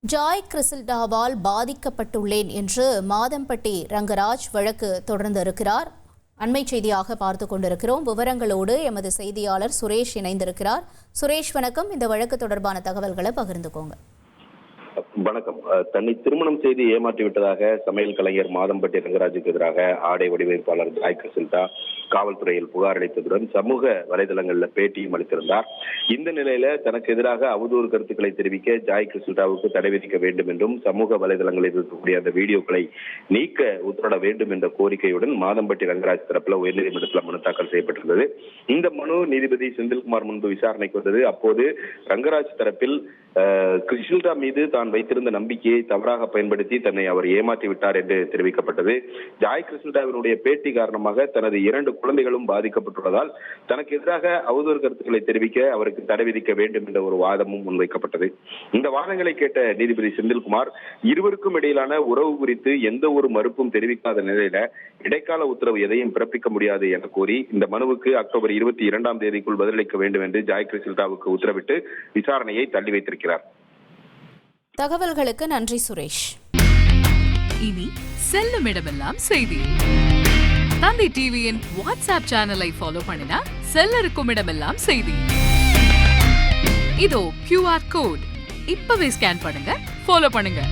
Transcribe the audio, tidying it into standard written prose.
Joy கிறிசல்டாவால் பாதிக்கப்பட்டுள்ளேன் என்று மாதம்பட்டி ரங்கராஜ் வழக்கு தொடர்ந்து இருக்கிறார். அண்மை செய்தியாக பார்த்து கொண்டிருக்கிறோம். விவரங்களோடு எமது செய்தியாளர் சுரேஷ் இணைந்திருக்கிறார். சுரேஷ், வணக்கம். இந்த வழக்கு தொடர்பான தகவல்களை பகிர்ந்துக்கோங்க. வணக்கம். தன்னை திருமணம் செய்து ஏமாற்றி விட்டதாக சமையல் கலைஞர் மாதம்பட்டி ரங்கராஜுக்கு எதிராக ஆடை வடிவமைப்பாளர் ஜாய் கிறிசல்டா காவல்துறையில் புகார் அளித்ததுடன் சமூக வலைதளங்களில் பேட்டியும் அளித்திருந்தார். இந்த நிலையில தனக்கு எதிராக அவதூறு கருத்துக்களை தெரிவிக்க ஜாய் கிறிசல்டாவுக்கு தடை விதிக்க வேண்டும் என்றும் சமூக வலைதளங்களில் இருக்கக்கூடிய அந்த வீடியோக்களை நீக்க உத்தரவிட வேண்டும் என்ற கோரிக்கையுடன் மாதம்பட்டி ரங்கராஜ் தரப்புல உயர்நீதிமன்றத்தில் மனு தாக்கல் செய்யப்பட்டிருந்தது. இந்த மனு நீதிபதி செந்தில்குமார் முன்பு விசாரணைக்கு வந்தது. அப்போது ரங்கராஜ் தரப்பில் கிறிசல்டா மீது தான் வைத்திருந்த நம்பிக்கையை தவறாக பயன்படுத்தி தன்னை அவர் ஏமாற்றி விட்டார் என்று தெரிவிக்கப்பட்டது. ஜாய் கிறிசல்டாவினுடைய பேட்டி காரணமாக தனது 2 குழந்தைகளும் பாதிக்கப்பட்டுள்ளதால் தனக்கு எதிராக அவதூறு கருத்துக்களை தெரிவிக்க அவருக்கு தடை விதிக்க வேண்டும் என்ற ஒரு வாதமும் முன்வைக்கப்பட்டது. இந்த வாதங்களை கேட்ட நீதிபதி செந்தில்குமார் இருவருக்கும் இடையிலான உறவு குறித்து எந்த ஒரு மறுப்பும் தெரிவிக்காத நிலையில இடைக்கால உத்தரவு எதையும் பிறப்பிக்க முடியாது என கூறி இந்த மனுவுக்கு அக்டோபர் 22ஆம் தேதிக்குள் பதிலளிக்க வேண்டும் என்று ஜாய் கிறிசல்டாவுக்கு உத்தரவிட்டு விசாரணையை தள்ளி வைத்திருக்கிறார். தகவல்களுக்கு நன்றி சுரேஷ். இனி செல்லும் இடமெல்லாம் செய்தி. தந்தி டிவியின் வாட்ஸ்அப் சேனலை ஃபாலோ பண்ணினா செல்லருக்கும் இடமெல்லாம் செய்தி. இதோ QR கோட் இப்பவே ஸ்கேன் பண்ணுங்க, ஃபாலோ பண்ணுங்க.